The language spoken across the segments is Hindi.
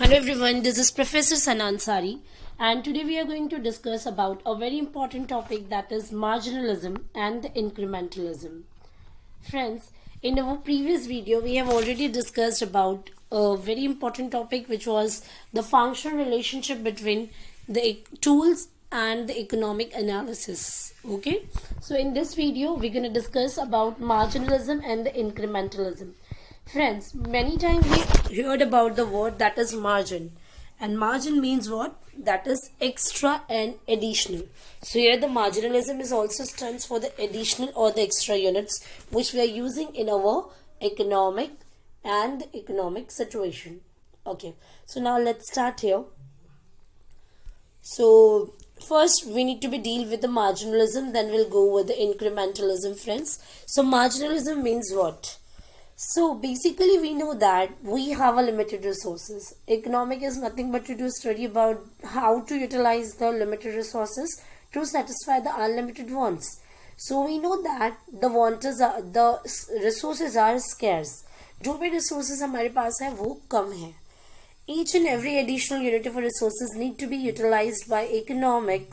Hello everyone, this is Professor Sanan Sari, and today we are going to discuss about a very important topic, that is marginalism and incrementalism. Friends, in our previous video we have already discussed about a very important topic, which was the functional relationship between the tools and the economic analysis. Okay, so in this video we're going to discuss about marginalism and the incrementalism. Friends, many times we heard about the word that is margin, and margin means what? That is extra and additional. So here the marginalism is also stands for the additional or the extra units which we are using in our economic and economic situation. Okay, so now let's start here. So first we need to be deal with the marginalism, then we'll go with the incrementalism, friends. So marginalism means what? So basically we know that we have a limited resources. Economic is nothing but to do study about how to utilize the limited resources to satisfy the unlimited wants. So we know that the resources are scarce. जो भी resources हमारे पास है वो कम है. Each and every additional unit of resources need to be utilized by economic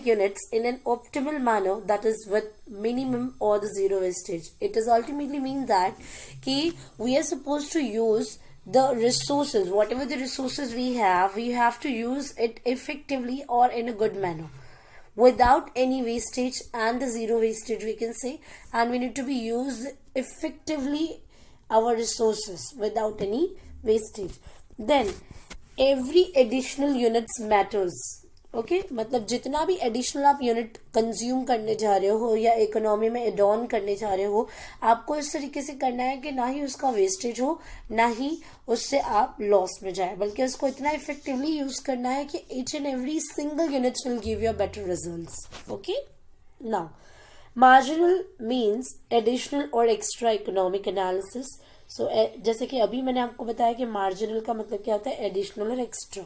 units in an optimal manner, that is with minimum or the zero wastage. It does ultimately mean that we are supposed to use the resources, whatever the resources we have to use it effectively or in a good manner, without any wastage, and the zero wastage we can say, and we need to be used effectively our resources without any wastage. Then every additional units matters. Okay मतलब जितना भी एडिशनल आप यूनिट कंज्यूम करने जा रहे हो या इकोनॉमी में एड ऑन करने जा रहे हो, आपको इस तरीके से करना है कि ना ही उसका वेस्टेज हो, ना ही उससे आप लॉस में जाए, बल्कि उसको इतना इफेक्टिवली यूज करना है कि each and every single units will give you better results. Okay, now marginal means additional और एक्स्ट्रा इकोनॉमिक एनालिसिस. सो जैसे कि अभी मैंने आपको बताया कि मार्जिनल का मतलब क्या होता है, एडिशनल और extra.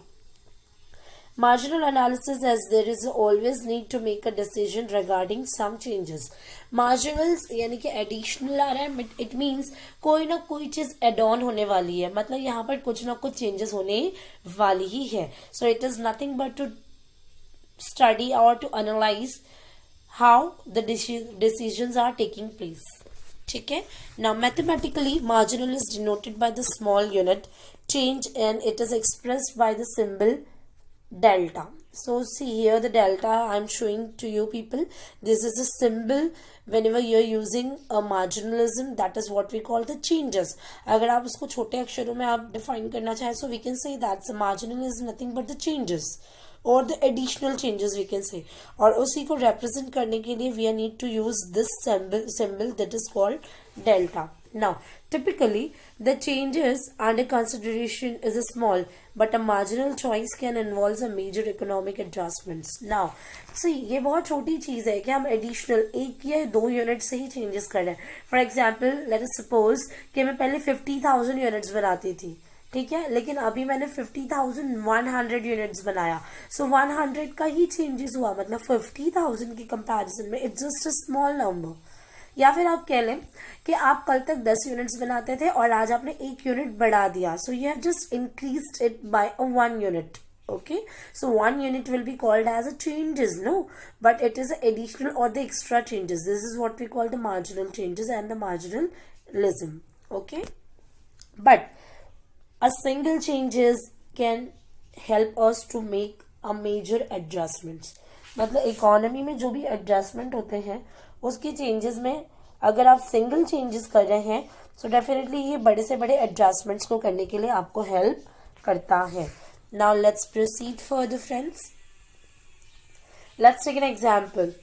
Marginal analysis, as there is always need to make a decision regarding some changes. Marginals यानी कि additional आ रहा है, it means कोई ना कोई चीज add on होने वाली है, मतलब यहाँ पर कुछ ना कुछ changes होने वाली ही है. So it is nothing but to study or to analyze how the decisions are taking place. ठीक है. Now mathematically marginal is denoted by the small unit change, and it is expressed by the symbol delta. So see here the delta I am showing to you people. This is a symbol whenever you are using a marginalism, that is what we call the changes. अगर आप उसको छोटे अक्षरों में आप define करना चाहें, so we can say that the marginal is nothing but the changes or the additional changes we can say. और उसी को represent करने के लिए we need to use this symbol that is called delta. Now, typically, the changes under consideration is a small, but a marginal choice can involve a major economic adjustments. Now, see, ये बहुत छोटी चीज़ है कि हम additional एक या दो यूनिट से ही changes कर रहे हैं. For example, let us suppose कि मैं पहले 50,000 यूनिट्स बनाती थी, ठीक है, लेकिन अभी मैंने 50,100 यूनिट्स बनाया. सो 100 का ही चेंजेस हुआ, मतलब 50,000 के कंपैरिजन में it's just a small number. या फिर आप कह लें कि आप कल तक 10 यूनिट्स बनाते थे और आज आपने एक यूनिट बढ़ा दिया, so you have just increased it by a 1 unit. Okay, so 1 unit will be called as a changes, no, but it is additional or the extra changes. This is what we call the marginal changes and the marginalism. Okay, but a single changes can help us to make a major adjustments. मतलब इकोनॉमी में जो भी एडजस्टमेंट होते हैं उसके चेंजेस में अगर आप सिंगल चेंजेस कर रहे हैं, सो डेफिनेटली ये बड़े से बड़े एडजस्टमेंट्स को करने के लिए आपको हेल्प करता है. Now let's proceed further friends. Let's take an example.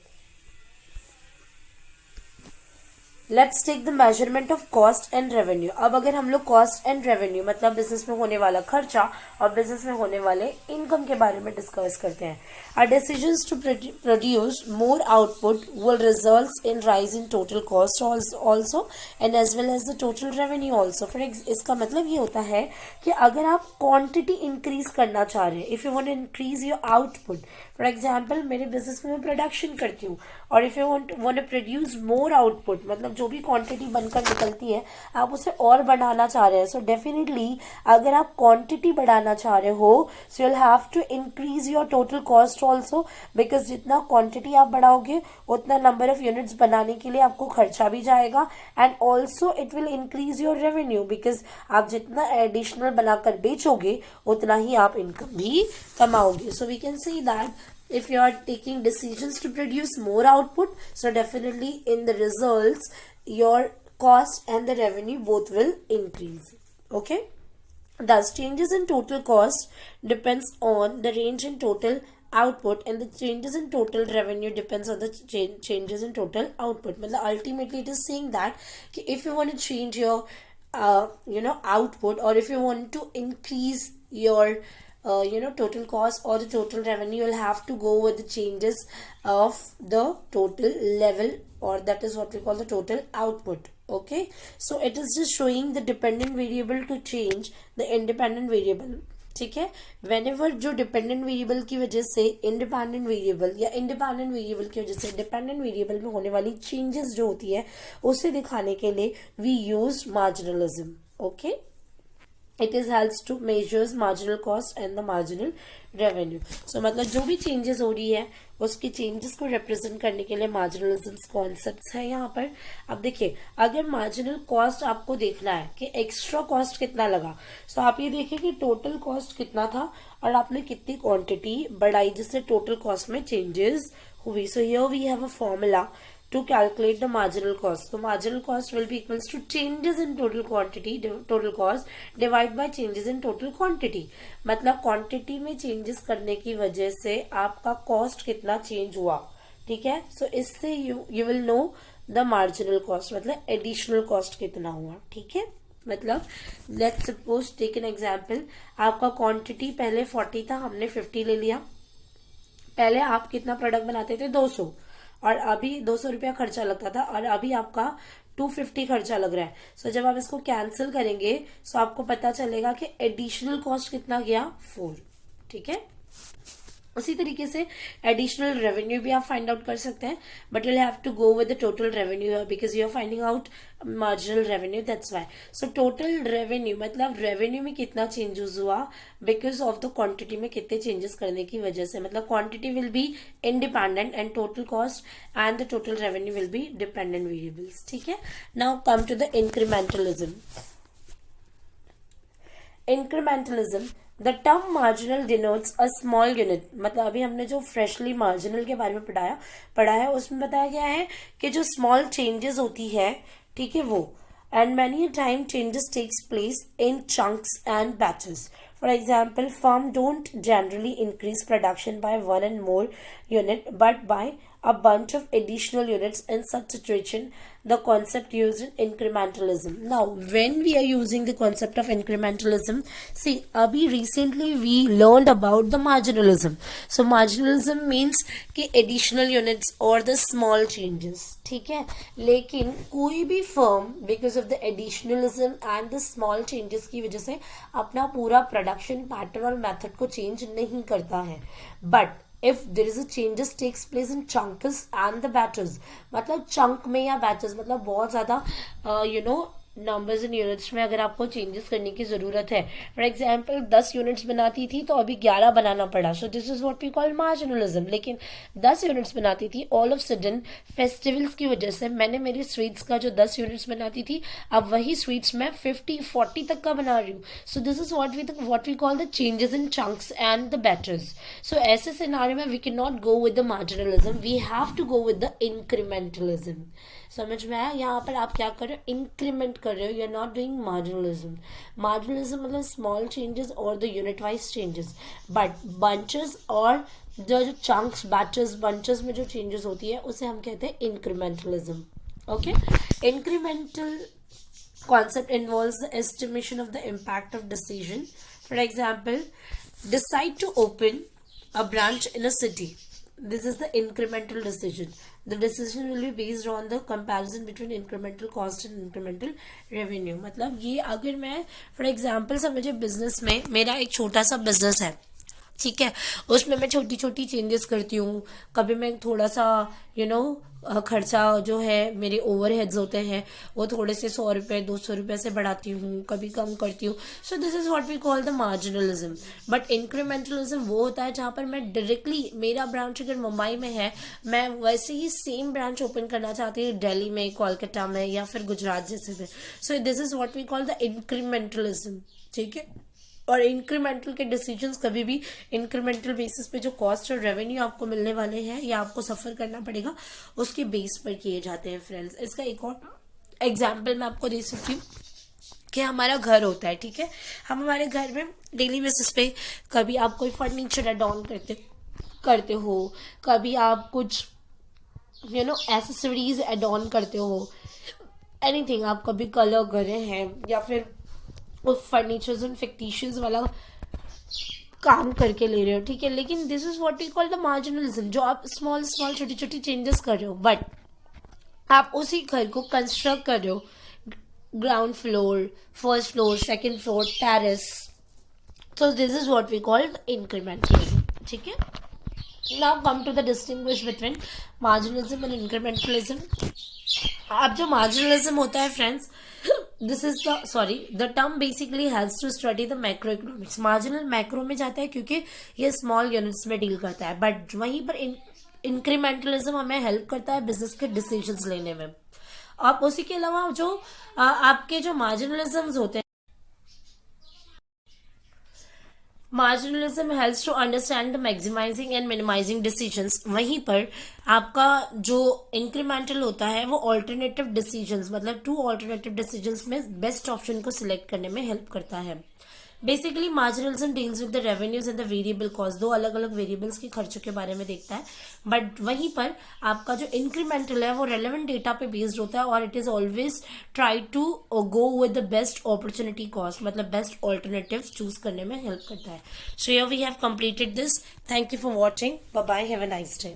Let's take the measurement of cost and revenue. अब अगर हम लोग कॉस्ट एंड रेवेन्यू मतलब बिजनेस में होने वाला खर्चा और बिजनेस में होने वाले इनकम के बारे में डिस्कस करते हैं. Our decisions to produce more output will result in rise in total cost also and as well as the total revenue also. For इसका मतलब ये होता है कि अगर आप क्वांटिटी इंक्रीज करना चाह रहे हैं, if you want to increase your output, for example मेरे बिजनेस में मैं प्रोडक्शन करती हूँ, और if you want to produce more output मतलब जो भी क्वांटिटी बनकर निकलती है आप उसे और बढ़ाना चाह रहे हैं, सो डेफिनेटली अगर आप क्वांटिटी बढ़ाना चाह रहे हो so you will have to increase your total cost also, because जितना क्वांटिटी आप बढ़ाओगे उतना नंबर ऑफ यूनिट्स बनाने के लिए आपको खर्चा भी जाएगा, and also it will increase your revenue, because आप जितना एडिशनल बनाकर बेचोगे उतना ही आप इनकम भी कमाओगे. So we can say that if you are taking decisions to produce more output, so definitely in the results your cost and the revenue both will increase. Okay, thus changes in total cost depends on the range in total output, and the changes in total revenue depends on the changes in total output. मतलब ultimately it is saying that if you want to change your output, or if you want to increase your total cost or the total revenue, you'll have to go with the changes of the total level, or that is what we call the total output. Okay, so it is just showing the dependent variable to change the independent variable. ठीक है, whenever जो डिपेंडेंट वेरिएबल की वजह से इंडिपेंडेंट वेरिएबल या इंडिपेंडेंट वेरिएबल की वजह से डिपेंडेंट वेरिएबल में होने वाली चेंजेस जो होती है उसे दिखाने के लिए we use marginalism. Okay, it is helps to measures marginal cost and the marginal revenue. So मतलब जो भी चेंजेस हो रही है उसकी चेंजेस को रिप्रेजेंट करने के लिए मार्जिनलिज्म कॉन्सेप्ट्स है यहाँ पर. अब देखिए, अगर मार्जिनल कॉस्ट आपको देखना है कि एक्स्ट्रा कॉस्ट कितना लगा, सो आप ये देखिए कि टोटल कॉस्ट कितना था और आपने कितनी क्वांटिटी बढ़ाई जिससे टोटल कॉस्ट में चेंजेस हुई. So here we have a formula to calculate the marginal cost. So marginal cost will be equals to changes in total quantity, total cost divided by changes in total quantity. मतलब क्वांटिटी में चेंजेस करने की वजह से आपका कॉस्ट कितना चेंज हुआ. ठीक है, सो इससे you will know the marginal cost, मतलब एडिशनल कॉस्ट कितना हुआ. ठीक है, मतलब let's suppose take an example, आपका क्वांटिटी पहले 40 था, हमने 50 ले लिया. पहले आप कितना प्रोडक्ट बनाते थे, 200, और अभी 200 रुपया खर्चा लगता था और अभी आपका 250 खर्चा लग रहा है. सो जब आप इसको कैंसिल करेंगे सो आपको पता चलेगा कि एडिशनल कॉस्ट कितना गया, 4. ठीक है, उसी तरीके से एडिशनल रेवेन्यू भी आप फाइंड आउट कर सकते हैं, but you have to go with the total revenue because you are finding out marginal revenue, that's why. So total revenue मतलब रेवेन्यू में कितना चेंजेस हुआ बिकॉज ऑफ द क्वांटिटी में कितने चेंजेस करने की वजह से. मतलब quantity will be independent and total cost and the total revenue will be dependent variables. ठीक है, now come to the incrementalism. Incrementalism, the term marginal denotes a small unit. मतलब अभी हमने जो फ्रेशली मार्जिनल के बारे में पढ़ा है उसमें बताया गया है कि जो स्मॉल चेंजेस होती है, ठीक है, वो, and many time changes takes place in chunks and batches. For example, firm don't generally increase production by one and more unit, but by a bunch of additional units. In such situation, the concept used in incrementalism. Now, when we are using the concept of incrementalism, see, abhi recently we learned about the marginalism. So, marginalism means कि additional units or the small changes. ठीक है, लेकिन कोई भी firm because of the additionalism and the small changes की वजह से अपना पूरा प्रोडक्शन पैटर्न और मेथड को चेंज नहीं करता है. But if there is a changes takes place in chunks and the batches, मतलब चंक में या बैचेस, मतलब बहुत ज्यादा नंबर्स इन यूनिट्स में अगर आपको चेंजेस करने की जरूरत है. फॉर एग्जाम्पल 10 यूनिट्स बनाती थी तो अभी 11 बनाना पड़ा, so this is what we call marginalism. लेकिन 10 यूनिट्स बनाती थी, ऑल ऑफ सडन फेस्टिवल्स की वजह से मैंने मेरी स्वीट्स का जो 10 यूनिट्स बनाती थी अब वही स्वीट्स मैं 50-40 तक का बना रही हूँ. So this is what we call the changes in chunks and the batters. सो ऐसे सिनारियो में we can not go with the marginalism, we have to go with the incrementalism. समझ में आया? यहाँ पर आप क्या कर रहे हो, इंक्रीमेंट कर रहे हो, यू आर नॉट डूइंग मार्जिनलिज्म. मार्जिनलिज्म मतलब स्मॉल चेंजेस और the unit wise changes, but bunches और जो चंक्स, बैचेस, बंचेस में जो चेंजेस होती है उसे हम कहते हैं incrementalism. Okay, incremental concept involves the estimation of the impact of decision. For example, decide to open a branch in a city. This is the incremental decision. The decision will be based on the comparison between incremental cost and incremental revenue. मतलब ये अगर मैं for example समझे बिजनेस में मेरा एक छोटा सा बिजनेस है, ठीक है। उसमें मैं छोटी छोटी चेंजेस करती हूँ। कभी मैं थोड़ा सा खर्चा जो है, मेरे ओवरहेड्स होते हैं, वो थोड़े से 100 रुपये 200 रुपये से बढ़ाती हूँ, कभी कम करती हूँ। So this is what we call the marginalism. But incrementalism वो होता है जहाँ पर मैं डायरेक्टली, मेरा ब्रांच अगर मुंबई में है, मैं वैसे ही सेम ब्रांच ओपन करना चाहती हूँ दिल्ली में, कोलकाता में, या फिर गुजरात जैसे में। So this is what we call the incrementalism. ठीक है। और इंक्रीमेंटल के डिसीजंस कभी भी इंक्रीमेंटल बेसिस पे जो कॉस्ट और रेवेन्यू आपको मिलने वाले हैं या आपको सफर करना पड़ेगा, उसके बेस पर किए जाते हैं फ्रेंड्स। इसका एक और एग्जाम्पल मैं आपको दे सकती हूँ कि हमारा घर होता है। ठीक है। हम हमारे घर में डेली बेसिस पे कभी आप कोई फर्नीचर एड ऑन करते हो, कभी आप कुछ एसेसरीज एड ऑन करते हो, एनीथिंग, आप कभी कलर कर रहे हैं या फिर उस फर्नीचर्स एंड फिक्टिशियस वाला काम करके ले रहे हो। ठीक है। लेकिन this is what we call the marginalism, जो आप स्मॉल स्मॉल छोटी छोटी चेंजेस कर रहे हो, बट आप उसी घर को कंस्ट्रक्ट कर रहे हो, ground floor, first floor, second floor, terrace. So this is what we call incrementalism. ठीक है। Now come to the distinguish between marginalism and incrementalism. अब जो मार्जिनलिज्म होता है friends, this is the term basically helps to study the macro economics. Marginal macro में जाता है क्योंकि ये स्मॉल यूनिट्स में डील करता है, बट वहीं पर इंक्रीमेंटलिज्म हमें हेल्प करता है बिजनेस के डिसीजंस लेने में। आप उसी के अलावा जो आपके जो मार्जिनलिज्म होते हैं, marginalism helps to understand the maximising and minimising decisions. वहीं पर आपका जो इंक्रीमेंटल होता है वो ऑल्टरनेटिव डिसीजंस, मतलब 2 ऑल्टरनेटिव डिसीजंस में बेस्ट ऑप्शन को सिलेक्ट करने में हेल्प करता है। Basically marginalism deals with the revenues and the variable cost, 2 अलग अलग वेरिएबल्स के खर्चों के बारे में देखता है। बट वहीं पर आपका जो इंक्रीमेंटल है वो रेलेवेंट डेटा पे बेस्ड होता है, और it is always try to go with the best opportunity cost, मतलब बेस्ट ऑल्टरनेटिव चूज करने में हेल्प करता है। So here we have completed this. Thank you for watching. Bye bye, have a nice day.